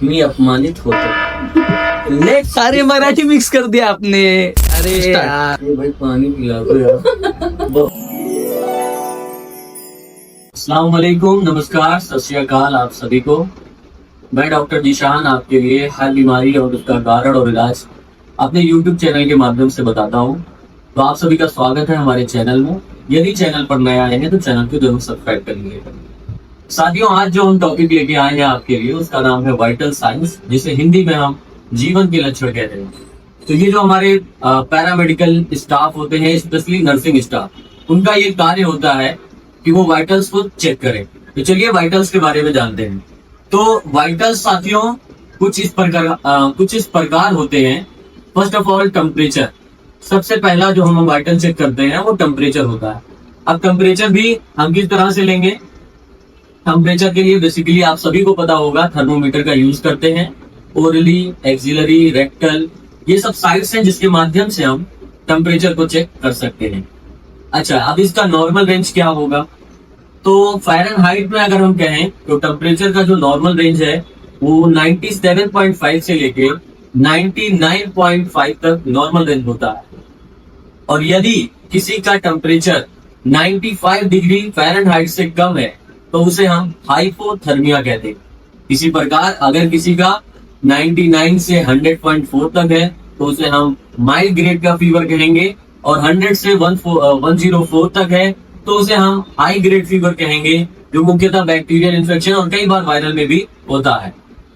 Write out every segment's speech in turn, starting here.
Next. अरे Marathi mix कर दिया आपने. अरे यार. अरे भाई पानी पिला दो यार. अस्सलाम वालेकुम, नमस्कार, सत श्री अकाल आप सभी को. मैं डॉक्टर जीशान आपके लिए हर बीमारी और उसका कारण और इलाज अपने YouTube चैनल के माध्यम से बताता हूँ. तो आप सभी का स्वागत है हमारे चैनल में. यदि चैनल पर नए आए हैं तो चैनल को जरूर सब्सक्राइब कर लीजिएगा. साथियों, आज जो हम टॉपिक लेके आए हैं आपके लिए उसका नाम है वाइटल साइंस, जिसे हिंदी में हम जीवन के लक्षण कहते हैं. तो ये जो हमारे पैरामेडिकल स्टाफ होते हैं, स्पेशली नर्सिंग स्टाफ, उनका ये कार्य होता है कि वो वाइटल्स को चेक करें. तो चलिए वाइटल्स के बारे में जानते हैं. तो वाइटल्स साथियों कुछ इस प्रकार होते हैं. First of all temperature. सबसे पहला जो हम वाइटल चेक करते हैं वो टेम्परेचर होता है. अब टेम्परेचर भी हम किस तरह से लेंगे? टेम्परेचर के लिए बेसिकली आप सभी को पता होगा थर्मोमीटर का यूज करते हैं. ओरली, एक्सिलरी, रेक्टल, ये सब साइट्स हैं जिसके माध्यम से हम टेम्परेचर को चेक कर सकते हैं. अच्छा, अब इसका नॉर्मल रेंज क्या होगा? तो फ़ारेनहाइट में अगर हम कहें तो टेम्परेचर का जो नॉर्मल रेंज है वो 97.5 से लेके 99.5 तक नॉर्मल रेंज होता है. और यदि किसी का टेम्परेचर 95 डिग्री फ़ारेनहाइट से कम है तो उसे हम हाइपोथर्मिया कहते हैं. इसी प्रकार अगर किसी का 99 से 100.4 तक है तो उसे हम माइल्ड ग्रेड का फीवर कहेंगे. और 100 से 104 तक है तो उसे हम हाई ग्रेड फीवर कहेंगे, जो मुख्यतः बैक्टीरियल इन्फेक्शन और कई बार वायरल में भी होता है.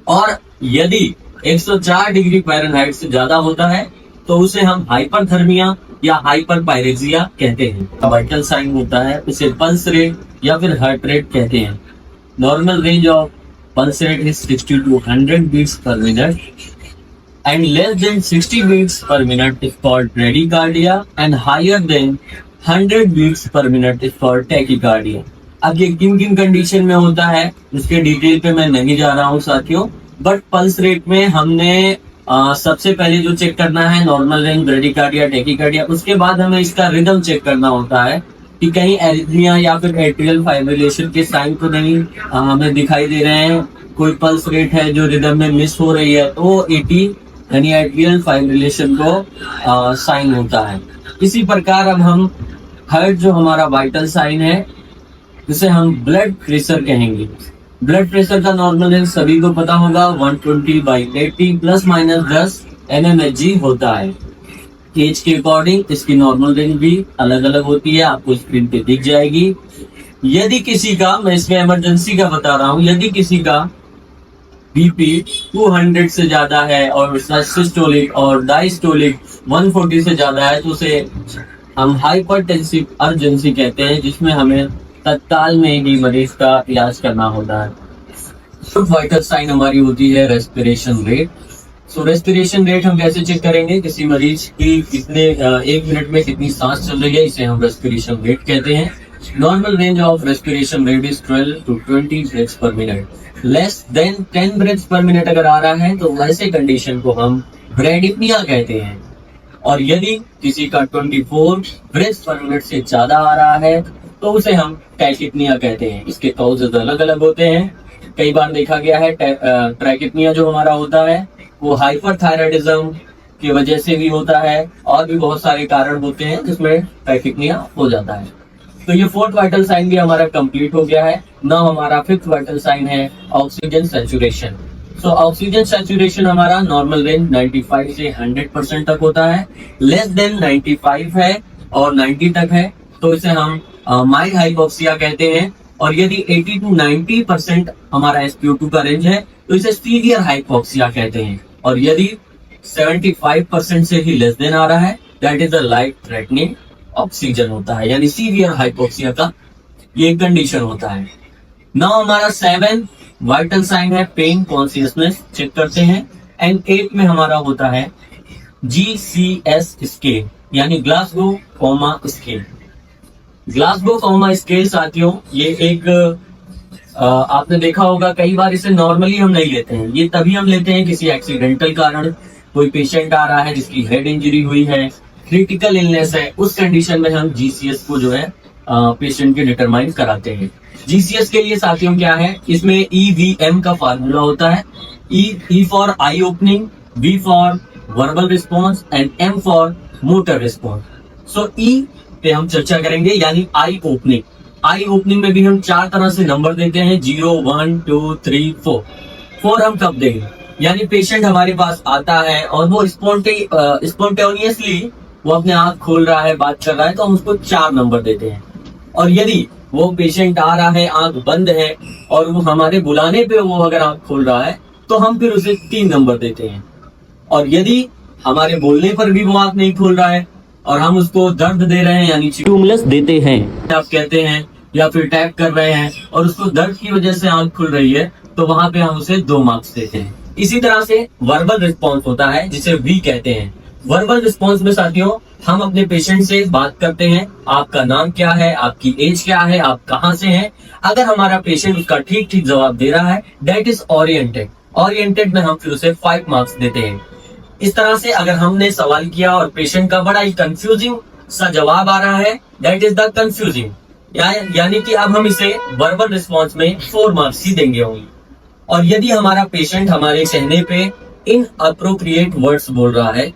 और यदि 104 डिग्री फ़ारेनहाइट से ज्यादा होता है तो उसे हम हाइपरथर्मिया या हाइपरपायरेसिया कहते हैं. वाइटल साइन होता है उसे पल्स रेट या फिर हार्ट रेट कहते हैं. Normal range of pulse rate is 60 to 100 beats per minute, and less than 60 beats per minute is called bradycardia, and higher than 100 beats per minute is called tachycardia. अब ये किन किन condition में होता है उसके डिटेल पे मैं नहीं जा रहा हूँ साथियों, बट पल्स रेट में हमने सबसे पहले जो चेक करना है नॉर्मल रेंज, ब्रेडिकार्डिया, टैकीकार्डिया. उसके बाद हमें इसका रिदम चेक करना होता है कि कहीं एरिथमिया या फिर एट्रियल फाइब्रिलेशन के साइन तो नहीं हमें दिखाई दे रहे हैं. कोई पल्स रेट है जो रिदम में मिस हो रही है तो 80 यानी एट्रियल फाइब्रिलेशन को साइन होता है. इसी प्रकार अब हम थर्ड जो हमारा वाइटल साइन है जिसे हम ब्लड प्रेशर कहेंगे. ब्लड प्रेशर का नॉर्मल रेंज सभी को पता होगा 120/80 प्लस माइनस 10 mmHg होता है. एज के अकॉर्डिंग इसकी नॉर्मल रेंज भी अलग अलग होती है, आपको स्क्रीन पे दिख जाएगी. यदि किसी का, मैं इसमें इमरजेंसी का बता रहा हूँ, यदि किसी का बीपी 200 से ज्यादा है और सिस्टोलिक और डायस्टोलिक 140 से ज्यादा है तो उसे हम हाइपरटेंसिव अर्जेंसी कहते हैं, जिसमें हमें तत्काल में ही मरीज का इलाज करना होता है. वाइटल साइन हमारी होती है रेस्पिरेशन रेट. सो रेस्पिरेशन रेट हम कैसे चेक करेंगे? किसी मरीज की कितने 1 मिनट में कितनी सांस चल रही है, इसे हम रेस्पिरेशन रेट कहते हैं. Normal range of respiration rate is 12 to 20 breaths पर मिनट. लेस देन 10 ब्रेथ्स पर मिनट अगर आ रहा है तो वैसे कंडीशन को हम ब्रेडिप्निया कहते हैं. और यदि किसी का 24 ब्रेथ्स पर मिनट से ज्यादा आ रहा है तो उसे हम टैकिप्निया कहते हैं. इसके कॉजेज अलग अलग होते हैं. कई बार देखा गया है ट्रैकिप्निया जो हमारा होता है वो हाइपरथायराइडिज्म की वजह से भी होता है, और भी बहुत सारे कारण होते हैं जिसमें टैकिप्निया हो जाता है. तो ये फोर्थ वाइटल साइन भी हमारा कंप्लीट हो गया है. नाउ हमारा फिफ्थ वाइटल साइन है oxygen saturation. So oxygen saturation हमारा नॉर्मल रेंज 95 से 100% तक होता है. लेस देन 95 है और 90 तक है तो इसे हम माइल्ड हाइपोक्सिया कहते हैं. और यदि 80 to 90% हमारा SpO2 का रेंज है तो इसे सीवियर हाइपोक्सिया कहते हैं. और यदि 75% से ही लेस देन आ रहा है that is the life threatening oxygen होता है, यानी सीवियर हाइपोक्सिया का ये कंडीशन होता है. नाउ हमारा 7 वाइटल साइन है पेन कॉन्शियसनेस चेक करते हैं. एंड 8 में हमारा होता है GCS स्केल, यानी Glasgow coma scale. Glasgow coma scale साथियों ये एक आपने देखा होगा कई बार इसे नॉर्मली हम नहीं लेते हैं. ये तभी हम लेते हैं किसी एक्सीडेंटल कारण, कोई पेशेंट आ रहा है जिसकी हेड इंजरी हुई है, क्रिटिकल इलनेस है, उस कंडीशन में हम GCS को जो है पेशेंट के डिटरमाइन कराते हैं. GCS के लिए साथियों क्या है, इसमें EVM का फार्मूला होता है. E for eye opening, V for verbal response and M for motor response. So E पे हम चर्चा करेंगे, यानी आई ओपनिंग. आई ओपनिंग में भी हम 4 तरह से नंबर देते हैं, 0, 1, 2, 3, 4. 4 हम कब देंगे, यानी पेशेंट हमारे पास आता है और वो स्पॉन्टेनियसली वो अपने आंख खोल रहा है, बात कर रहा है, तो हम उसको 4 नंबर देते हैं. और यदि वो पेशेंट आ रहा है, आंख बंद है और वो हमारे बुलाने पे वो अगर आंख खोल रहा है तो हम फिर उसे 3 नंबर देते हैं. और यदि हमारे बोलने पर भी वो आंख नहीं खोल रहा है और हम उसको दर्द दे रहे हैं, यानी स्टिमुलस देते हैं, आप कहते हैं, या फिर टैप कर रहे हैं और उसको दर्द की वजह से आंख खुल रही है, तो वहां पे हम उसे 2 मार्क्स देते हैं. इसी तरह से वर्बल रिस्पॉन्स होता है, जिसे वी कहते हैं. वर्बल रिस्पॉन्स में साथियों हम अपने पेशेंट से बात करते हैं, आपका नाम क्या है, आपकी एज क्या है, आप कहाँ से हैं. अगर हमारा पेशेंट उसका ठीक ठीक जवाब दे रहा है, दैट इज ओरिएंटेड. ओरिएंटेड में हम फिर उसे 5 मार्क्स देते हैं. इस तरह से अगर हमने सवाल किया और पेशेंट का बड़ा ही कंफ्यूजिंग सा जवाब आ रहा है, दैट इज द कंफ्यूजिंग, यानी कि अब हम इसे वर्बल रिस्पॉन्स में 4 मार्क्स ही देंगे होंगे. और यदि हमारा पेशेंट हमारे कहने पे इन अप्रोप्रिएट वर्ड्स बोल रहा है,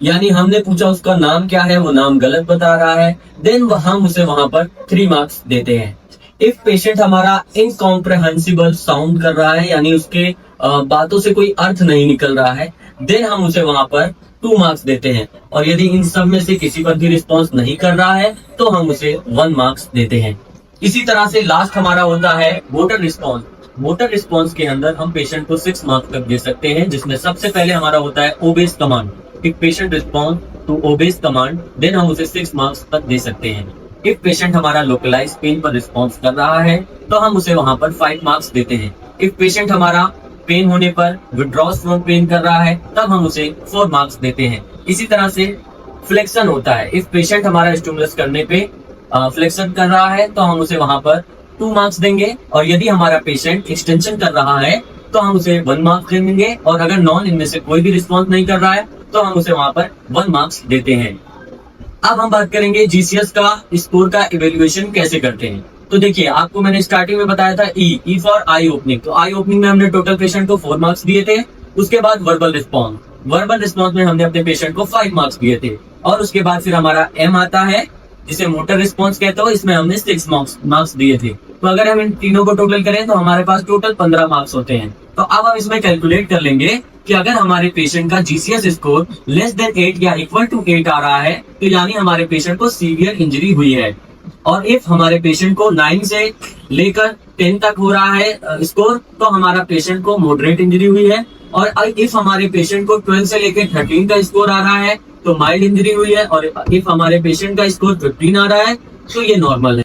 यानी हमने पूछा उसका नाम क्या है, वो नाम गलत बता रहा है, देन हम उसे वहां पर 3 मार्क्स देते हैं. इफ पेशेंट हमारा इनकॉम्प्रिहेंसिबल साउंड कर रहा है, यानी उसके बातों से कोई अर्थ नहीं निकल रहा है, देन हम उसे वहां पर 2 मार्क्स देते हैं. और यदि इन सब में से किसी पर भी रिस्पॉन्स नहीं कर रहा है तो हम उसे 1 मार्क्स देते हैं. इसी तरह से लास्ट हमारा होता है मोटर रिस्पॉन्स. मोटर रिस्पॉन्स के अंदर हम पेशेंट को 6 मार्क्स तक दे सकते हैं, जिसमें सबसे पहले हमारा होता है obeys command. If patient respond to obeys command, then हम उसे 6 मार्क्स तक दे सकते हैं. इफ पेशेंट हमारा लोकलाइज पेन पर रिस्पॉन्स कर रहा है तो हम उसे वहां पर 5 मार्क्स देते हैं. इफ पेशेंट हमारा पेन होने पर विड्रॉस फ्रॉम पेन कर रहा है, तब हम उसे 4 मार्क्स देते हैं. इसी तरह से फ्लेक्शन होता है. इफ पेशेंट हमारा स्टिमुलस करने पे फ्लेक्शन कर रहा है तो हम उसे वहां पर 2 मार्क्स देंगे. और यदि हमारा पेशेंट एक्सटेंशन कर रहा है तो हम उसे 1 मार्क्स देंगे. और अगर नॉन इनमें से कोई भी रिस्पॉन्स नहीं कर रहा है तो हम उसे वहां पर 1 मार्क्स देते हैं. अब हम बात करेंगे जीसीएस का स्कोर का इवेल्युएशन कैसे करते हैं. तो देखिए, आपको मैंने स्टार्टिंग में बताया था ई फॉर आई ओपनिंग. तो आई ओपनिंग में हमने टोटल पेशेंट को 4 मार्क्स दिए थे. उसके बाद वर्बल रिस्पॉन्स में हमने अपने पेशेंट को 5 मार्क्स दिए थे. और उसके बाद फिर हमारा एम आता है, जिसे मोटर रिस्पॉन्स कहते हो, इसमें हमने 6 मार्क्स दिए थे. तो अगर हम इन तीनों को टोटल करें तो हमारे पास टोटल 15 मार्क्स होते हैं. तो अब हम इसमें कैलकुलेट कर लेंगे कि अगर हमारे पेशेंट का जीसीएस स्कोर लेस देन 8 या इक्वल टू 8 आ रहा है, तो यानी हमारे पेशेंट को सीवियर इंजरी हुई है. और इफ हमारे पेशेंट को 9 से लेकर 10 तक हो रहा है स्कोर, तो हमारा पेशेंट को मॉडरेट इंजरी हुई है. और इफ हमारे पेशेंट को 12 से लेकर 13 का स्कोर आ रहा है तो माइल्ड इंजरी हुई है. और इफ हमारे पेशेंट का स्कोर 15 आ रहा है तो ये नॉर्मल है.